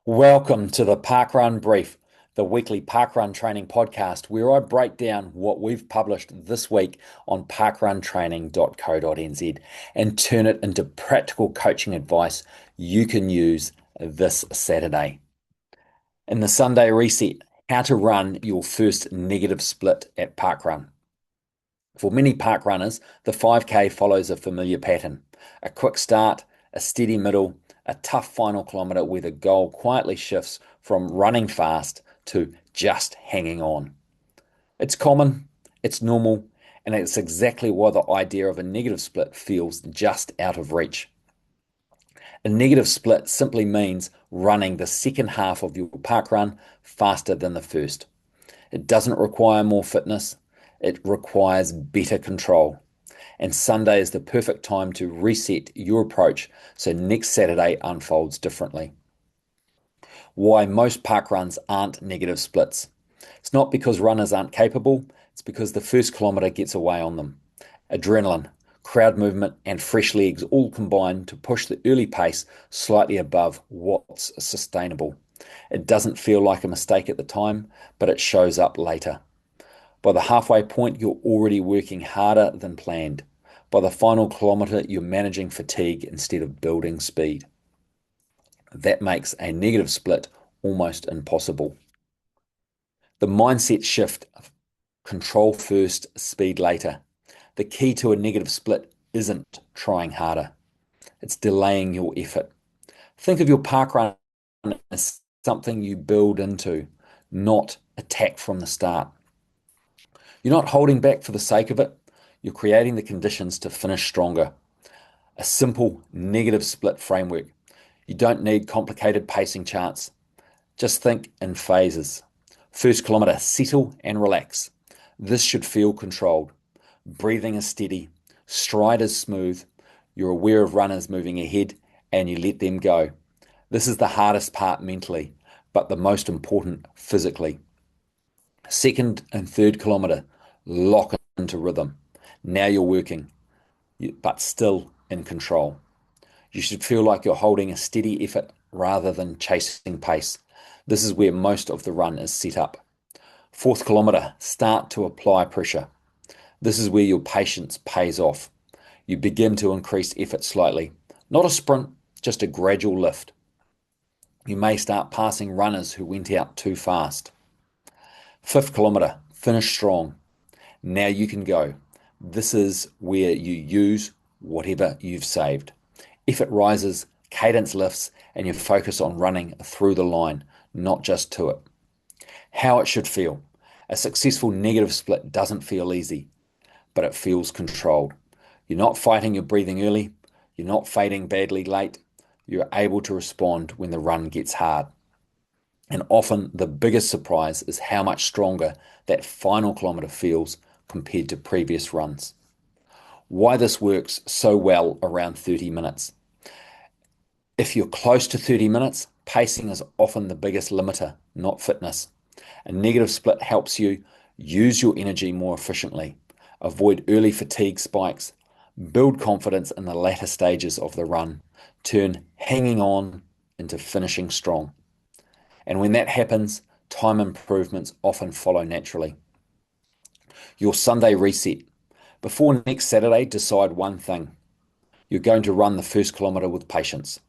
Welcome to the Parkrun Brief, the weekly parkrun training podcast, where I break down what we've published this week on parkruntraining.co.nz and turn it into practical coaching advice you can use this Saturday. In the Sunday reset, how to run your first negative split at parkrun. For many parkrunners, the 5K follows a familiar pattern: a quick start, a steady middle, a tough final kilometre where the goal quietly shifts from running fast to just hanging on. It's common, it's normal, and it's exactly why the idea of a negative split feels just out of reach. A negative split simply means running the second half of your parkrun faster than the first. It doesn't require more fitness, it requires better control. And Sunday is the perfect time to reset your approach so next Saturday unfolds differently. Why most parkruns aren't negative splits. It's not because runners aren't capable, it's because the first kilometre gets away on them. Adrenaline, crowd movement, and fresh legs all combine to push the early pace slightly above what's sustainable. It doesn't feel like a mistake at the time, but it shows up later. By the halfway point, you're already working harder than planned. By the final kilometre, you're managing fatigue instead of building speed. That makes a negative split almost impossible. The mindset shift: control first, speed later. The key to a negative split isn't trying harder, it's delaying your effort. Think of your parkrun as something you build into, not attack from the start. You're not holding back for the sake of it, you're creating the conditions to finish stronger. A simple negative split framework. You don't need complicated pacing charts. Just think in phases. First kilometre, settle and relax. This should feel controlled. Breathing is steady. Stride is smooth. You're aware of runners moving ahead and you let them go. This is the hardest part mentally, but the most important physically. Second and third kilometre, lock into rhythm. Now you're working, but still in control. You should feel like you're holding a steady effort rather than chasing pace. This is where most of the run is set up. Fourth kilometre, start to apply pressure. This is where your patience pays off. You begin to increase effort slightly. Not a sprint, just a gradual lift. You may start passing runners who went out too fast. Fifth kilometre, finish strong. Now you can go. This is where you use whatever you've saved. Effort rises, cadence lifts, and you focus on running through the line, not just to it. How it should feel. A successful negative split doesn't feel easy, but it feels controlled. You're not fighting your breathing early. You're not fading badly late. You're able to respond when the run gets hard. And often the biggest surprise is how much stronger that final kilometre feels compared to previous runs. Why this works so well around 30 minutes. If you're close to 30 minutes, pacing is often the biggest limiter, not fitness. A negative split helps you use your energy more efficiently, avoid early fatigue spikes, build confidence in the latter stages of the run, turn hanging on into finishing strong. And when that happens, time improvements often follow naturally. Your Sunday reset. Before next Saturday, decide one thing. You're going to run the first kilometre with patience.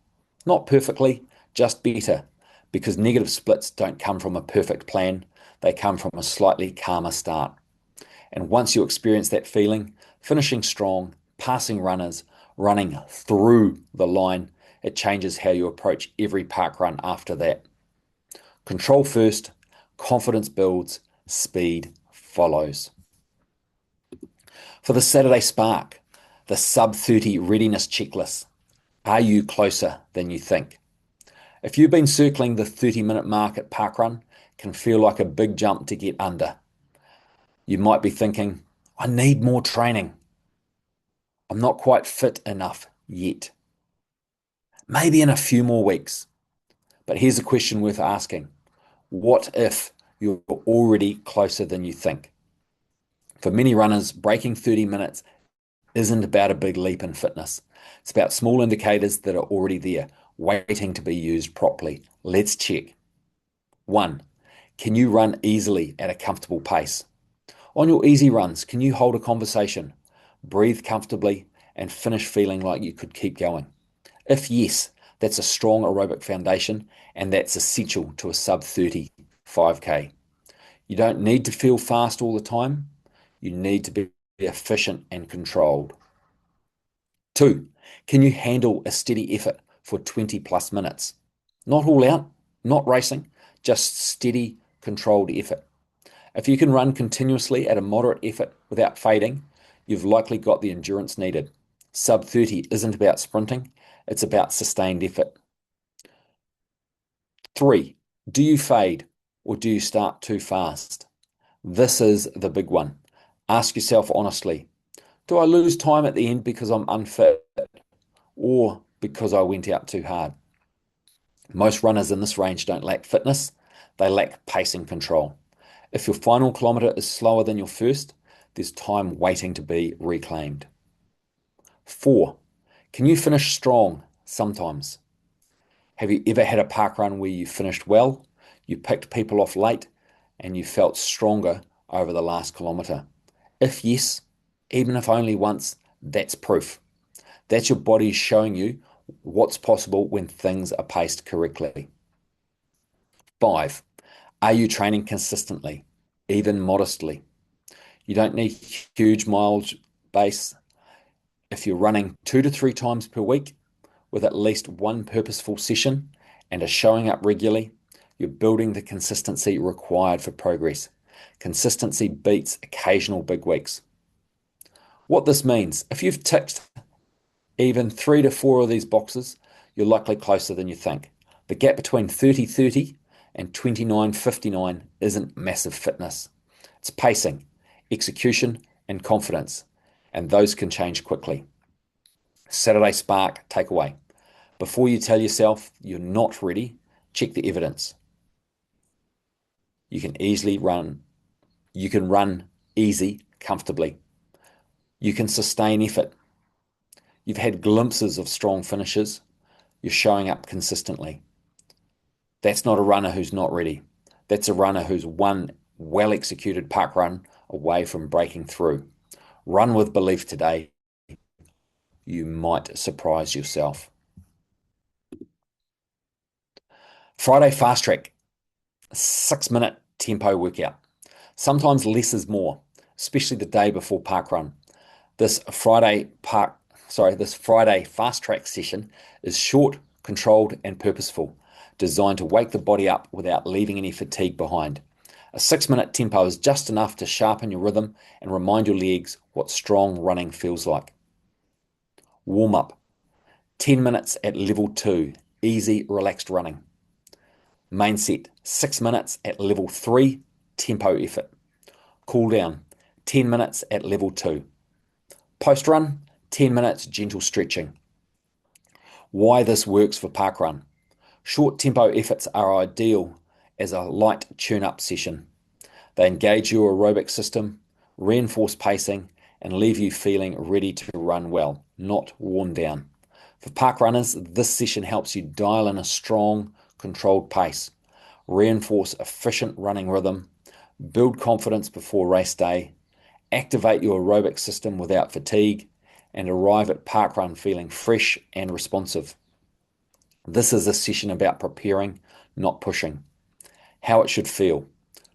Not perfectly, just better, because negative splits don't come from a perfect plan, they come from a slightly calmer start. And once you experience that feeling, finishing strong, passing runners, running through the line, it changes how you approach every park run after that. Control first, confidence builds, speed follows. For the Saturday Spark, the sub 30 readiness checklist. Are you closer than you think? If you've been circling the 30-minute mark at parkrun, it can feel like a big jump to get under. You might be thinking, I need more training. I'm not quite fit enough yet. Maybe in a few more weeks. But here's a question worth asking. What if you're already closer than you think? For many runners, breaking 30 minutes isn't about a big leap in fitness. It's about small indicators that are already there. waiting to be used properly. Let's check. 1. Can you run easily at a comfortable pace? On your easy runs, can you hold a conversation, breathe comfortably, and finish feeling like you could keep going? If yes, that's a strong aerobic foundation, and that's essential to a sub 30 5K. You don't need to feel fast all the time. You need to be efficient and controlled. 2, can you handle a steady effort for 20 plus minutes? Not all out, not racing, just steady, controlled effort. If you can run continuously at a moderate effort without fading, you've likely got the endurance needed. Sub 30 isn't about sprinting, it's about sustained effort. 3, do you fade or do you start too fast? This is the big one. Ask yourself honestly, do I lose time at the end because I'm unfit or because I went out too hard? Most runners in this range don't lack fitness, they lack pacing control. If your final kilometre is slower than your first, there's time waiting to be reclaimed. 4, can you finish strong sometimes? Have you ever had a park run where you finished well, you picked people off late, and you felt stronger over the last kilometre? If yes, even if only once, that's proof. That's your body showing you what's possible when things are paced correctly. 5, are you training consistently, even modestly? You don't need huge miles base. If you're running 2 to 3 times per week with at least one purposeful session and are showing up regularly, you're building the consistency required for progress. Consistency beats occasional big weeks. What this means, if you've ticked even 3 to 4 of these boxes, you're likely closer than you think. The gap between 30-30 and 29-59 isn't massive fitness. It's pacing, execution, and confidence, and those can change quickly. Saturday Spark takeaway. Before you tell yourself you're not ready, check the evidence. You can easily run. You can run easy, comfortably. You can sustain effort. You've had glimpses of strong finishes. You're showing up consistently. That's not a runner who's not ready. That's a runner who's one well-executed park run away from breaking through. Run with belief today. You might surprise yourself. Friday fast track, 6 minute tempo workout. Sometimes less is more, especially the day before park run. This Friday fast track session is short, controlled, and purposeful, designed to wake the body up without leaving any fatigue behind. A 6 minute tempo is just enough to sharpen your rhythm and remind your legs what strong running feels like. Warm up, 10 minutes at level 2, easy, relaxed running. Main set, 6 minutes at level 3, tempo effort. Cool down, 10 minutes at level 2. Post run, 10 minutes gentle stretching. Why this works for parkrun. Short tempo efforts are ideal as a light tune-up session. They engage your aerobic system, reinforce pacing, and leave you feeling ready to run well, not worn down. For park runners, this session helps you dial in a strong, controlled pace, reinforce efficient running rhythm, build confidence before race day, activate your aerobic system without fatigue, and arrive at parkrun feeling fresh and responsive. This is a session about preparing, not pushing. How it should feel.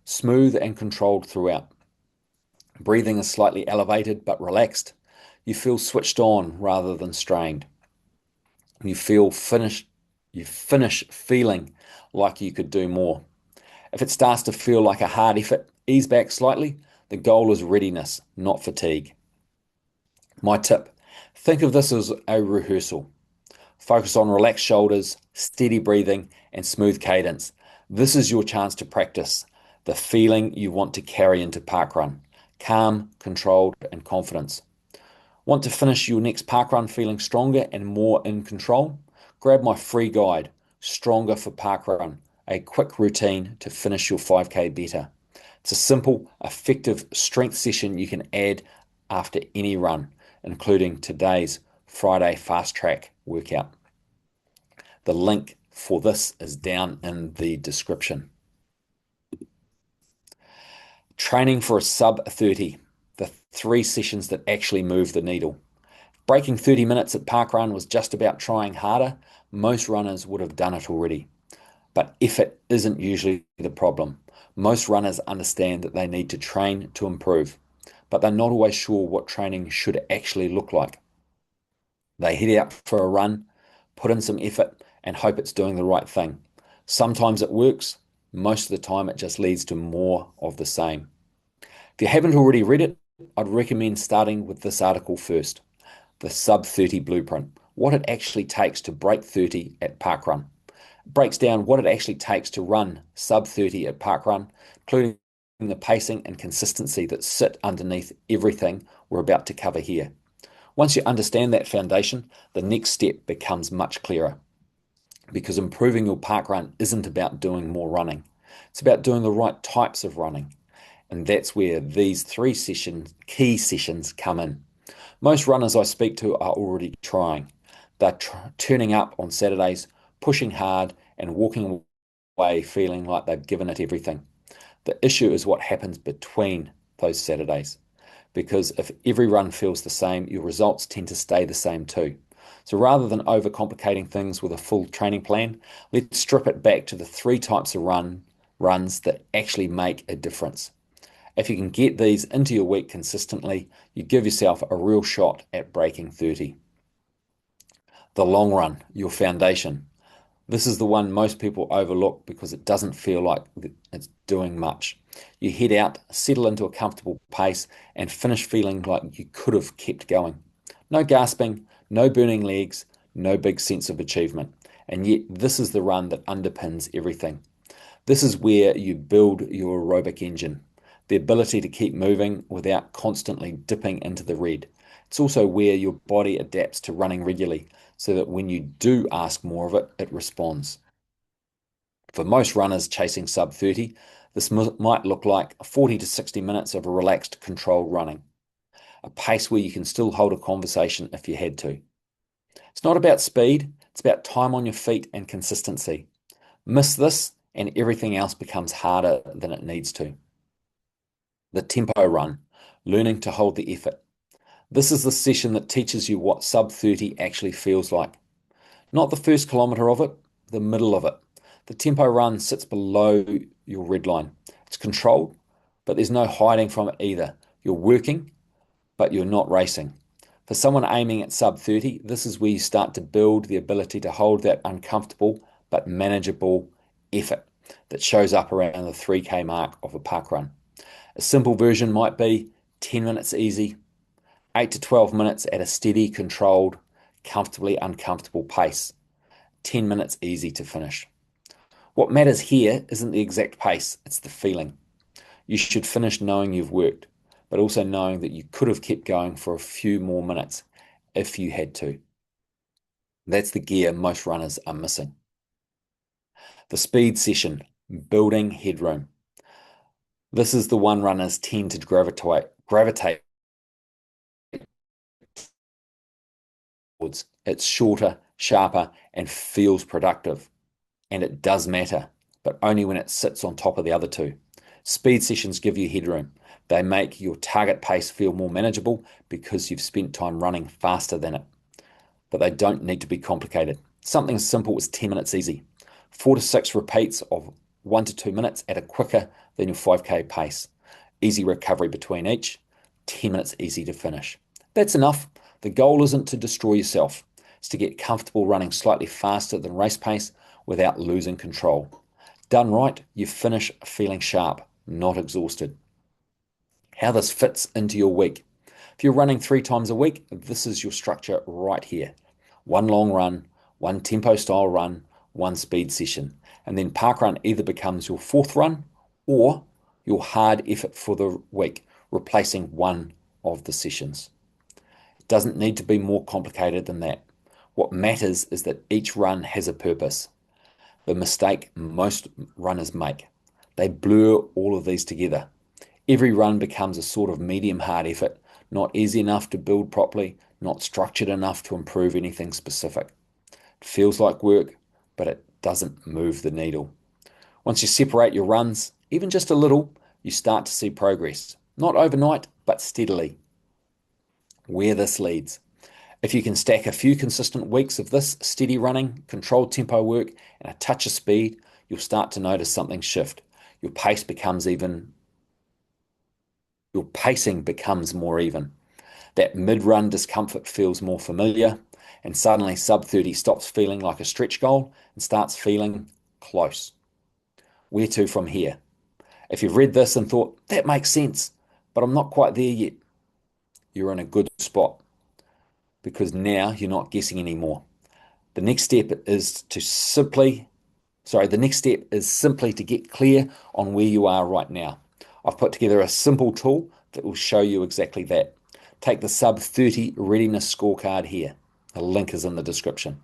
Smooth and controlled throughout. Breathing is slightly elevated but relaxed. You feel switched on rather than strained. You finish feeling like you could do more. If it starts to feel like a hard effort, ease back slightly. The goal is readiness, not fatigue. My tip, think of this as a rehearsal. Focus on relaxed shoulders, steady breathing, and smooth cadence. This is your chance to practice the feeling you want to carry into parkrun. Calm, controlled, and confidence. Want to finish your next parkrun feeling stronger and more in control? Grab my free guide, Stronger for Parkrun, a quick routine to finish your 5K better. It's a simple, effective strength session you can add after any run, including today's Friday fast track workout. The link for this is down in the description. Training for a sub 30, the 3 sessions that actually move the needle. Breaking 30 minutes at parkrun was just about trying harder. Most runners would have done it already. But effort isn't usually the problem. Most runners understand that they need to train to improve, but they're not always sure what training should actually look like. They head out for a run, put in some effort, and hope it's doing the right thing. Sometimes it works, most of the time it just leads to more of the same. If you haven't already read it, I'd recommend starting with this article first, the Sub 30 Blueprint, what it actually takes to break 30 at parkrun. It breaks down what it actually takes to run sub 30 at parkrun, including the pacing and consistency that sit underneath everything we're about to cover here. Once you understand that foundation, the next step becomes much clearer because improving your parkrun isn't about doing more running. It's about doing the right types of running. And that's where these 3 key sessions come in. Most runners I speak to are already trying. They're turning up on Saturdays, pushing hard, and walking away feeling like they've given it everything. The issue is what happens between those Saturdays. Because if every run feels the same, your results tend to stay the same too. So rather than overcomplicating things with a full training plan, let's strip it back to the 3 types of runs that actually make a difference. If you can get these into your week consistently, you give yourself a real shot at breaking 30. The long run, your foundation. This is the one most people overlook because it doesn't feel like it's doing much. You head out, settle into a comfortable pace, and finish feeling like you could have kept going. No gasping, no burning legs, no big sense of achievement. And yet, this is the run that underpins everything. This is where you build your aerobic engine, the ability to keep moving without constantly dipping into the red. It's also where your body adapts to running regularly so that when you do ask more of it, it responds. For most runners chasing sub 30, this might look like 40 to 60 minutes of a relaxed, controlled running, a pace where you can still hold a conversation if you had to. It's not about speed, it's about time on your feet and consistency. Miss this, and everything else becomes harder than it needs to. The tempo run, learning to hold the effort. This is the session that teaches you what sub 30 actually feels like. Not the first kilometre of it, the middle of it. The tempo run sits below your red line. It's controlled, but there's no hiding from it either. You're working, but you're not racing. For someone aiming at sub 30, this is where you start to build the ability to hold that uncomfortable but manageable effort that shows up around the 3K mark of a park run. A simple version might be 10 minutes easy, 8 to 12 minutes at a steady, controlled, comfortably uncomfortable pace, 10 minutes easy to finish. What matters here isn't the exact pace, it's the feeling. You should finish knowing you've worked, but also knowing that you could have kept going for a few more minutes if you had to. That's the gear most runners are missing. The speed session, building headroom. This is the one runners tend to gravitate towards. It's shorter, sharper, and feels productive. And it does matter, but only when it sits on top of the other two. Speed sessions give you headroom. They make your target pace feel more manageable because you've spent time running faster than it. But they don't need to be complicated. Something as simple as 10 minutes easy. 4 to 6 repeats of 1 to 2 minutes at a quicker than your 5K pace. Easy recovery between each. 10 minutes easy to finish. That's enough. The goal isn't to destroy yourself. It's to get comfortable running slightly faster than race pace without losing control. Done right, you finish feeling sharp, not exhausted. How this fits into your week. If you're running 3 times a week, this is your structure right here. One long run, one tempo style run, one speed session. And then parkrun either becomes your 4th run or your hard effort for the week, replacing one of the sessions. It doesn't need to be more complicated than that. What matters is that each run has a purpose. The mistake most runners make. They blur all of these together. Every run becomes a sort of medium hard effort, not easy enough to build properly, not structured enough to improve anything specific. It feels like work, but it doesn't move the needle. Once you separate your runs, even just a little, you start to see progress. Not overnight, but steadily. Where this leads. If you can stack a few consistent weeks of this steady running, controlled tempo work, and a touch of speed, you'll start to notice something shift. Your pace becomes even, your pacing becomes more even. That mid-run discomfort feels more familiar, and suddenly sub 30 stops feeling like a stretch goal and starts feeling close. Where to from here? If you've read this and thought, that makes sense, but I'm not quite there yet, you're in a good spot because now you're not guessing anymore. The next step is to simply, the next step is simply to get clear on where you are right now. I've put together a simple tool that will show you exactly that. Take the sub 30 readiness scorecard here. The link is in the description.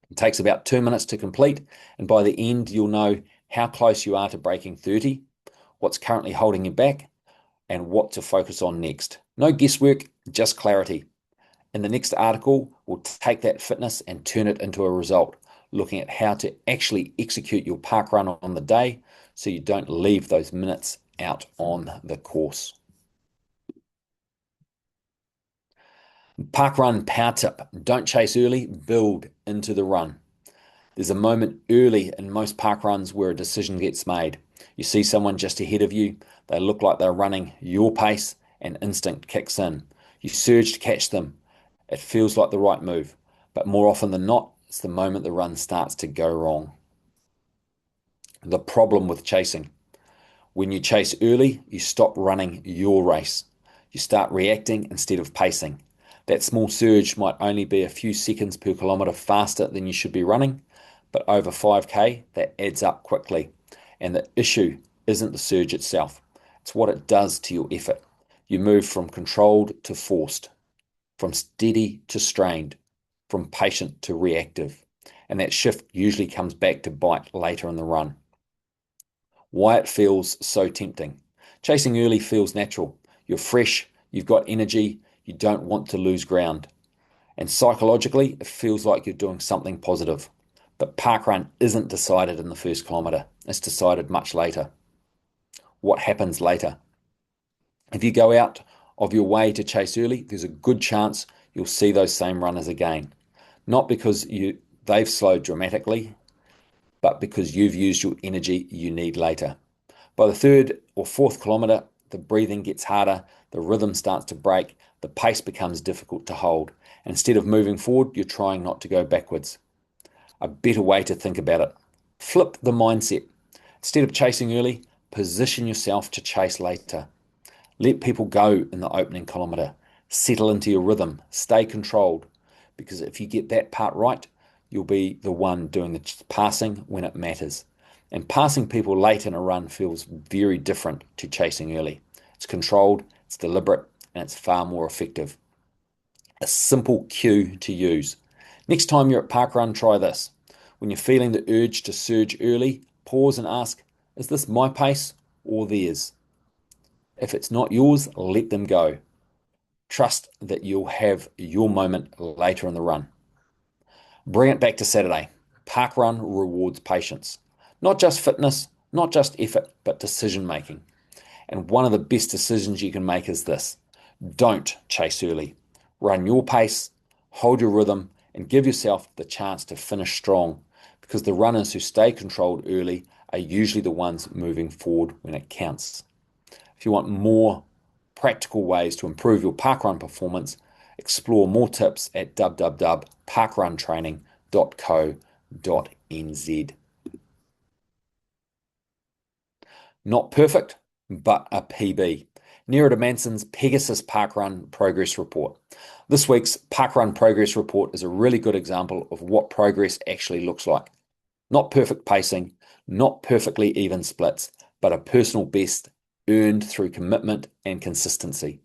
It takes about 2 minutes to complete, and by the end, you'll know how close you are to breaking 30, what's currently holding you back, and what to focus on next. No guesswork, just clarity. In the next article, we'll take that fitness and turn it into a result, looking at how to actually execute your park run on the day so you don't leave those minutes out on the course. Park run power tip. Don't chase early, build into the run. There's a moment early in most park runs where a decision gets made. You see someone just ahead of you, they look like they're running your pace, and instinct kicks in. You surge to catch them. It feels like the right move, but more often than not, it's the moment the run starts to go wrong. The problem with chasing. When you chase early, you stop running your race. You start reacting instead of pacing. That small surge might only be a few seconds per kilometre faster than you should be running, but over 5K, that adds up quickly. And the issue isn't the surge itself, it's what it does to your effort. You move from controlled to forced, from steady to strained, from patient to reactive. And that shift usually comes back to bite later in the run. Why it feels so tempting. Chasing early feels natural. You're fresh, you've got energy, you don't want to lose ground. And psychologically, it feels like you're doing something positive. But parkrun isn't decided in the first kilometre. It's decided much later. What happens later? If you go out of your way to chase early, there's a good chance you'll see those same runners again. Not because they've slowed dramatically, but because you've used your energy you need later. By the third or fourth kilometre, the breathing gets harder, the rhythm starts to break, the pace becomes difficult to hold. Instead of moving forward, you're trying not to go backwards. A better way to think about it. Flip the mindset. Instead of chasing early, position yourself to chase later. Let people go in the opening kilometre. Settle into your rhythm. Stay controlled. Because if you get that part right, you'll be the one doing the passing when it matters. And passing people late in a run feels very different to chasing early. It's controlled, it's deliberate, and it's far more effective. A simple cue to use. Next time you're at parkrun, try this. When you're feeling the urge to surge early, pause and ask, is this my pace or theirs? If it's not yours, let them go. Trust that you'll have your moment later in the run. Bring it back to Saturday. Parkrun rewards patience. Not just fitness, not just effort, but decision making. And one of the best decisions you can make is this. Don't chase early. Run your pace, hold your rhythm, and give yourself the chance to finish strong, because the runners who stay controlled early are usually the ones moving forward when it counts. If you want more practical ways to improve your parkrun performance, explore more tips at www.parkruntraining.co.nz. Not perfect, but a PB. Nerida Manson's Pegasus Parkrun Progress Report. This week's Parkrun Progress Report is a really good example of what progress actually looks like. Not perfect pacing, not perfectly even splits, but a personal best earned through commitment and consistency.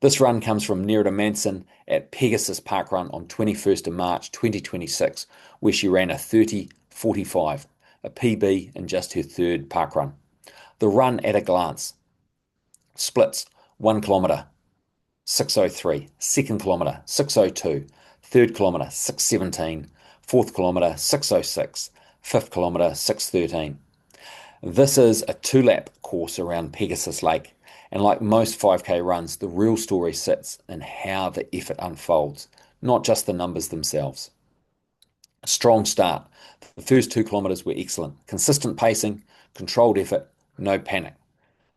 This run comes from Nerida Manson at Pegasus Parkrun on 21st of March 2026, where she ran a 30:45, a PB in just her third parkrun. The run at a glance. Splits 1 kilometre, 6:03, second kilometre, 6:02, third kilometre, 6:17, fourth kilometre 6:06, fifth kilometre 6:13. This is a 2-lap course around Pegasus Lake, and like most 5K runs, the real story sits in how the effort unfolds, not just the numbers themselves. A strong start. The first 2 kilometres were excellent. Consistent pacing, controlled effort, no panic.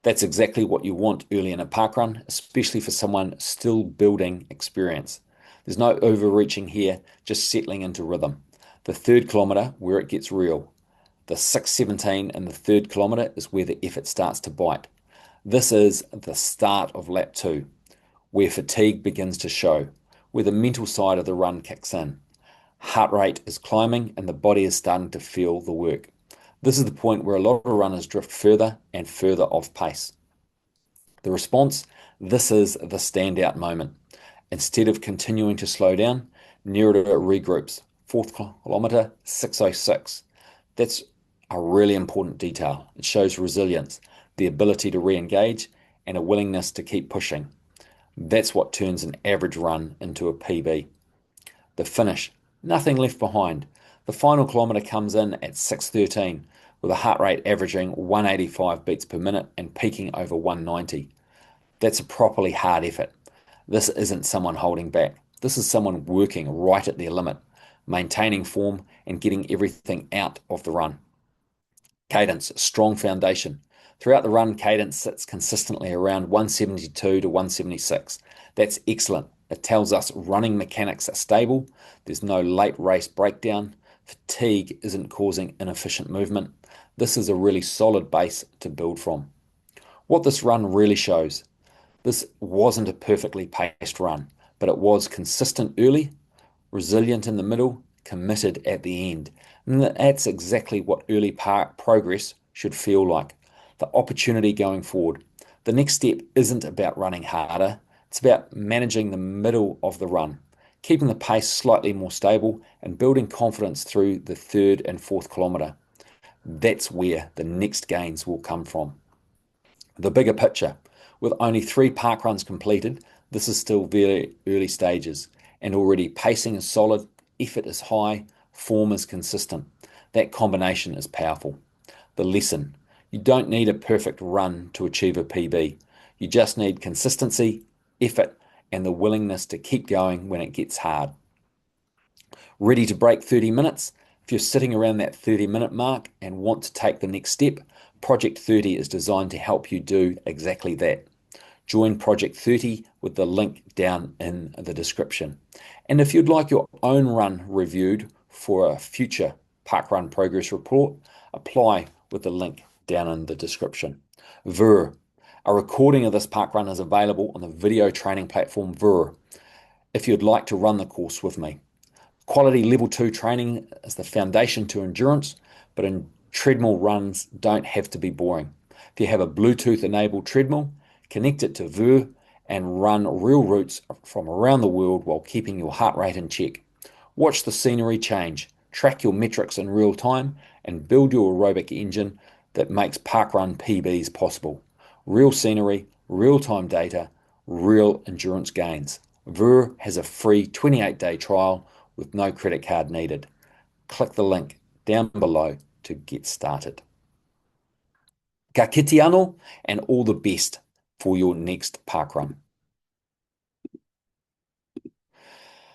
That's exactly what you want early in a parkrun, especially for someone still building experience. There's no overreaching here, just settling into rhythm. The third kilometre, where it gets real. The 6:17 in the third kilometre is where the effort starts to bite. This is the start of lap 2, where fatigue begins to show, where the mental side of the run kicks in. Heart rate is climbing and the body is starting to feel the work. This is the point where a lot of runners drift further and further off pace. The response, this is the standout moment. Instead of continuing to slow down, Nerida regroups. Fourth kilometre, 6:06. That's a really important detail. It shows resilience, the ability to re-engage, and a willingness to keep pushing. That's what turns an average run into a PB. The finish, nothing left behind. The final kilometre comes in at 6:13, with a heart rate averaging 185 beats per minute and peaking over 190. That's a properly hard effort. This isn't someone holding back. This is someone working right at their limit, maintaining form and getting everything out of the run. Cadence, strong foundation. Throughout the run, cadence sits consistently around 172 to 176. That's excellent. It tells us running mechanics are stable, there's no late race breakdown, fatigue isn't causing inefficient movement. This is a really solid base to build from. What this run really shows, this wasn't a perfectly paced run, but it was consistent early, resilient in the middle, committed at the end. And that's exactly what early progress should feel like. The opportunity going forward. The next step isn't about running harder, it's about managing the middle of the run, keeping the pace slightly more stable and building confidence through the third and fourth kilometre. That's where the next gains will come from. The bigger picture. With only 3 parkruns completed, this is still very early stages, and already pacing is solid, effort is high, form is consistent. That combination is powerful. The lesson. You don't need a perfect run to achieve a PB. You just need consistency, effort, and the willingness to keep going when it gets hard. Ready to break 30 minutes? If you're sitting around that 30-minute mark and want to take the next step, Project 30 is designed to help you do exactly that. Join Project 30 with the link down in the description. And if you'd like your own run reviewed for a future parkrun progress report, apply with the link down in the description. Ver. A recording of this parkrun is available on the video training platform Ver if you'd like to run the course with me. Quality level 2 training is the foundation to endurance, but treadmill runs don't have to be boring. If you have a Bluetooth enabled treadmill, connect it to Ver and run real routes from around the world while keeping your heart rate in check. Watch the scenery change, track your metrics in real time, and build your aerobic engine that makes parkrun PBs possible. Real scenery, real-time data, real endurance gains. Ver has a free 28-day trial with no credit card needed. Click the link down below to get started. Ka kite anō, and all the best for your next parkrun.